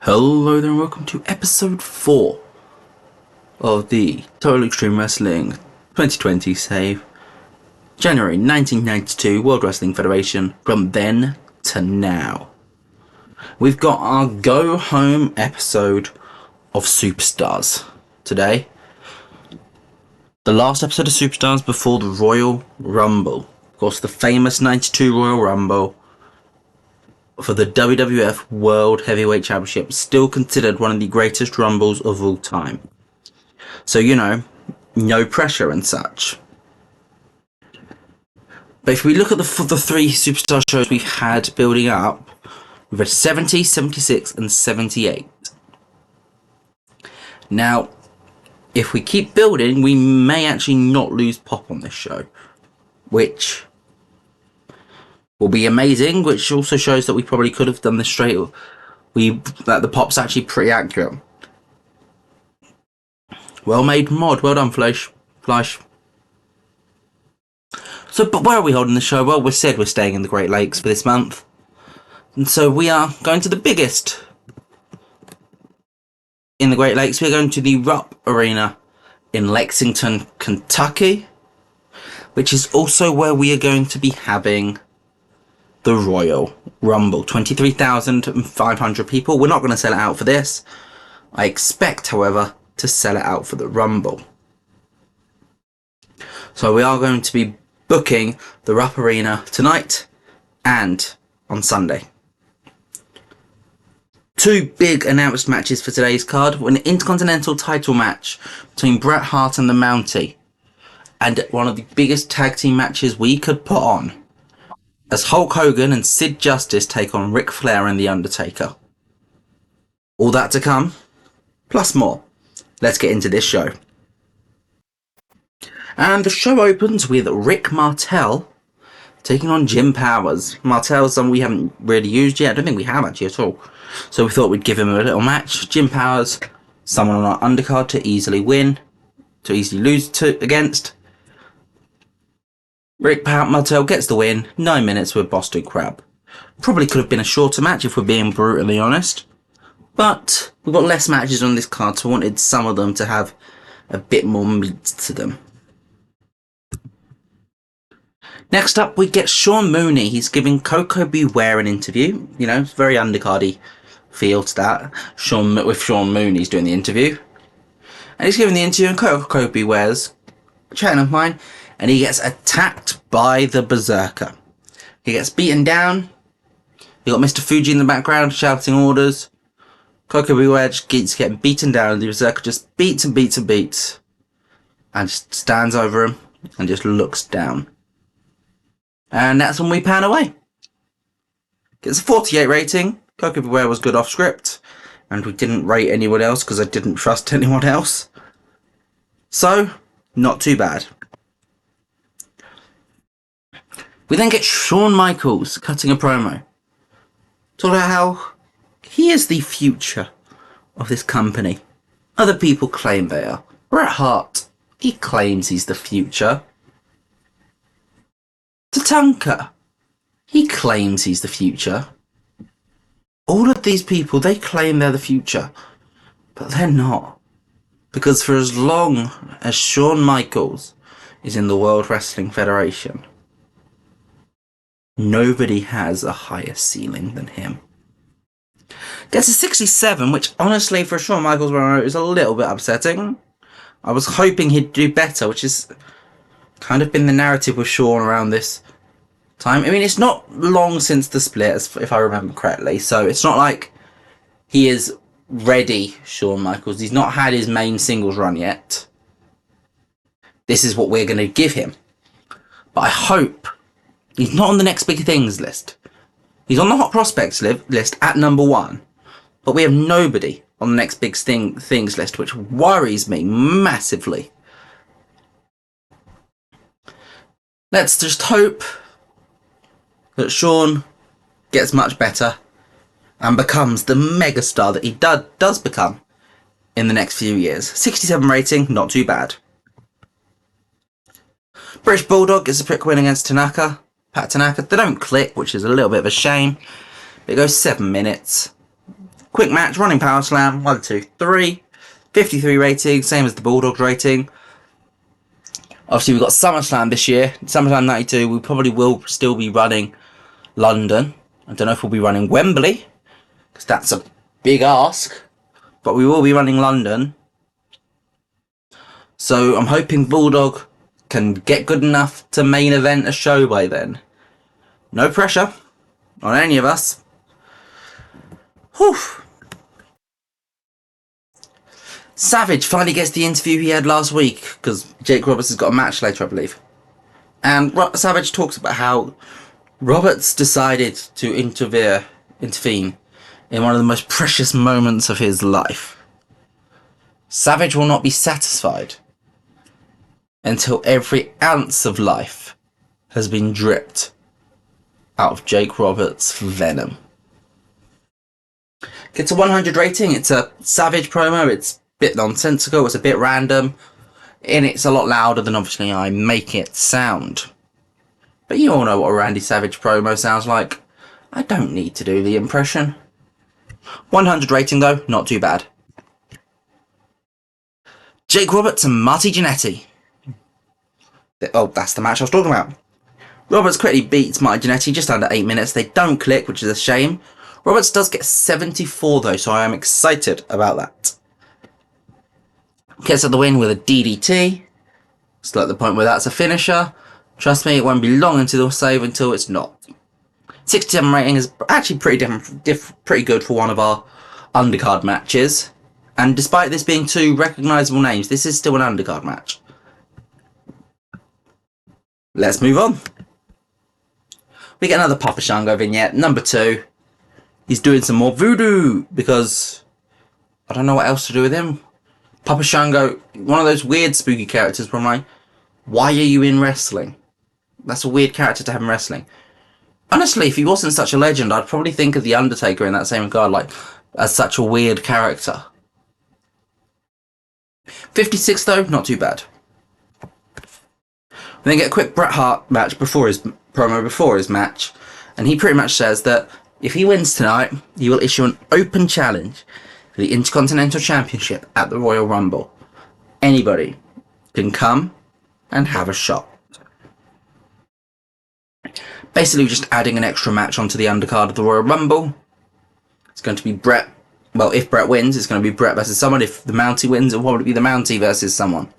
Hello there and welcome to episode 4 of the Total Extreme Wrestling 2020 save. January 1992 World Wrestling Federation from then to now. We've got our go home episode of Superstars today. The last episode of Superstars before the Royal Rumble. Of course, the famous 92 Royal Rumble for the WWF World Heavyweight Championship, still considered one of the greatest rumbles of all time. So, you know, no pressure and such. But if we look at the three Superstar shows we've had building up, we've had 70, 76 and 78. Now, if we keep building, we may actually not lose Pop on this show, which will be amazing, which also shows that we probably could have done this straight. That the Pop's actually pretty accurate. Well made mod, well done, Flash. So, but where are we holding the show? Well, we said we're staying in the Great Lakes for this month, and so we are going to the biggest in the Great Lakes. We're going to the Rupp Arena in Lexington, Kentucky, which is also where we are going to be having the Royal Rumble. 23,500 people. We're not going to sell it out for this. I expect, however, to sell it out for the Rumble. So we are going to be booking the Rupp Arena tonight and on Sunday. Two big announced matches for today's card. An Intercontinental title match between Bret Hart and the Mountie. And one of the biggest tag team matches we could put on, as Hulk Hogan and Sid Justice take on Ric Flair and the Undertaker. All that to come, plus more. Let's get into this show. And the show opens with Rick Martel taking on Jim Powers. Martel's someone we haven't really used yet. I don't think we have actually at all. So we thought we'd give him a little match. Jim Powers, someone on our undercard to easily win, to easily lose against. Rick Martel gets the win, 9 minutes with Boston Crab. Probably could have been a shorter match if we're being brutally honest. But we've got less matches on this card, so I wanted some of them to have a bit more meat to them. Next up, we get Sean Mooney. He's giving Coco Beware an interview. You know, it's very undercardy feel to that. Sean Mooney's doing the interview. And he's giving the interview, and Coco Beware's chatting of mine. And he gets attacked by the Berserker. He gets beaten down. You got Mr. Fuji in the background shouting orders. Coco Beware just keeps getting beaten down. The Berserker just beats and beats and beats. And just stands over him and just looks down. And that's when we pan away. Gets a 48 rating. Coco Beware was good off script. And we didn't rate anyone else because I didn't trust anyone else. So, not too bad. We then get Shawn Michaels cutting a promo. Talking about how he is the future of this company. Other people claim they are. Bret Hart, he claims he's the future. Tatanka, he claims he's the future. All of these people, they claim they're the future. But they're not. Because for as long as Shawn Michaels is in the World Wrestling Federation, nobody has a higher ceiling than him. Gets a 67, which honestly for Shawn Michaels is a little bit upsetting. I was hoping he'd do better, which is kind of been the narrative with Shawn around this time. I mean, it's not long since the split, if I remember correctly, so it's not like he is ready, Shawn Michaels. He's not had his main singles run yet. This is what we're going to give him. But I hope he's not on the next big things list. He's on the hot prospects list at number 1. But we have nobody on the next big things list, which worries me massively. Let's just hope that Shawn gets much better and becomes the megastar that he does become in the next few years. 67 rating, not too bad. British Bulldog gets a quick win against Pat Tanaka. They don't click, which is a little bit of a shame. It goes 7 minutes. Quick match, running power slam, 1, 2, 3. 53 rating, same as the Bulldogs rating. Obviously, we've got SummerSlam this year. SummerSlam 92, we probably will still be running London. I don't know if we'll be running Wembley, because that's a big ask. But we will be running London. So I'm hoping Bulldog can get good enough to main event a show by then. No pressure on any of us. Whew. Savage finally gets the interview he had last week, because Jake Roberts has got a match later, I believe. And Savage talks about how Roberts decided to intervene in one of the most precious moments of his life. Savage will not be satisfied until every ounce of life has been dripped out of Jake Roberts' venom. Gets a 100 rating. It's a Savage promo. It's a bit nonsensical. It's a bit random. And it's a lot louder than obviously I make it sound. But you all know what a Randy Savage promo sounds like. I don't need to do the impression. 100 rating though, not too bad. Jake Roberts and Marty Genetti. Oh, that's the match I was talking about. Roberts quickly beats Marty Genetti just under 8 minutes. They don't click, which is a shame. Roberts does get 74 though, so I am excited about that. Gets at the win with a DDT. Still at the point where that's a finisher. Trust me, it won't be long until they'll save until it's not. 67 rating is actually pretty good for one of our undercard matches. And despite this being two recognisable names, this is still an undercard match. Let's move on. We get another Papa Shango vignette, number 2. He's doing some more voodoo, because I don't know what else to do with him. Papa Shango, one of those weird spooky characters where I'm like, why are you in wrestling? That's a weird character to have in wrestling. Honestly, if he wasn't such a legend, I'd probably think of The Undertaker in that same regard, like, as such a weird character. 56 though, not too bad. We then get a quick Bret Hart match before his promo before his match, and he pretty much says that if he wins tonight, he will issue an open challenge for the Intercontinental Championship at the Royal Rumble. Anybody can come and have a shot. Basically just adding an extra match onto the undercard of the Royal Rumble. It's going to be Bret. Well, if Bret wins, it's going to be Bret versus someone. If the Mountie wins, it'll probably be the Mountie versus someone.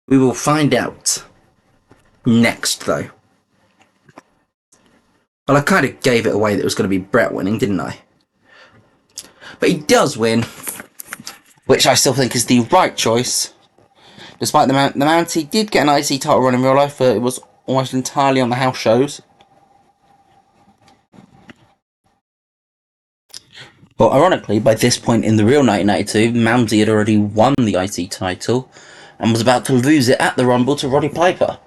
We will find out next, though. Well, I kind of gave it away that it was going to be Bret winning, didn't I? But he does win, which I still think is the right choice. Despite the Mountie did get an IC title run in real life, but it was almost entirely on the house shows. But ironically, by this point in the real 1992, Mountie had already won the IC title and was about to lose it at the Rumble to Roddy Piper.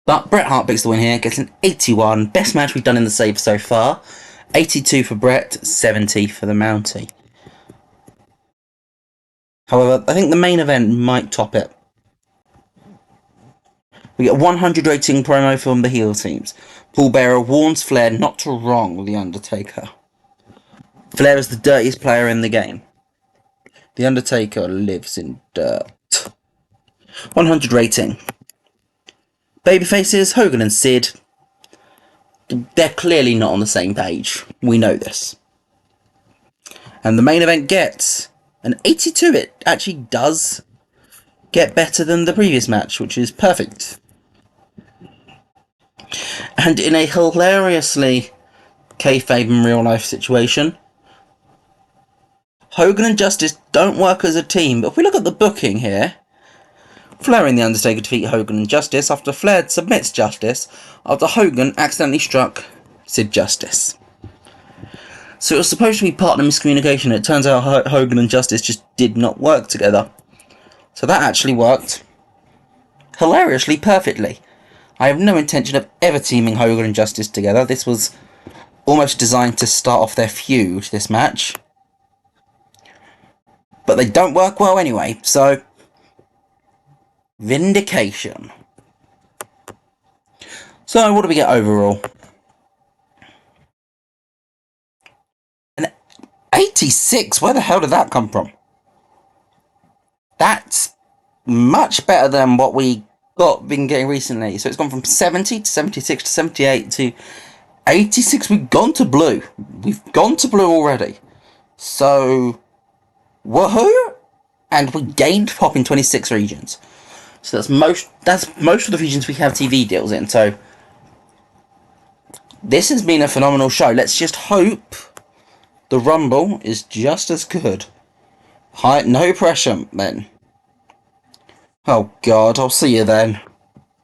But Bret Hart picks the win here, gets an 81, best match we've done in the save so far. 82 for Bret, 70 for the Mountie. However, I think the main event might top it. We get a 100 rating promo from the heel teams. Paul Bearer warns Flair not to wrong with The Undertaker. Flair is the dirtiest player in the game. The Undertaker lives in dirt. 100 rating. Babyfaces, Hogan and Sid. They're clearly not on the same page. We know this. And the main event gets an 82. It actually does get better than the previous match, which is perfect. And in a hilariously kayfabe in real life situation, Hogan and Justice don't work as a team, but if we look at the booking here, Flair and The Undertaker defeat Hogan and Justice after Flair submits Justice after Hogan accidentally struck Sid Justice. So it was supposed to be partner miscommunication. It turns out Hogan and Justice just did not work together. So that actually worked hilariously perfectly. I have no intention of ever teaming Hogan and Justice together. This was almost designed to start off their feud, this match. But they don't work well anyway, so vindication. So what do we get overall? 86? Where the hell did that come from? That's much better than what we been getting recently. So it's gone from 70 to 76 to 78 to 86. We've gone to blue. We've gone to blue already. So, woohoo! And we gained pop in 26 regions. So that's most of the regions we have TV deals in. So this has been a phenomenal show. Let's just hope the Rumble is just as good. No pressure, then. Oh God, I'll see you then.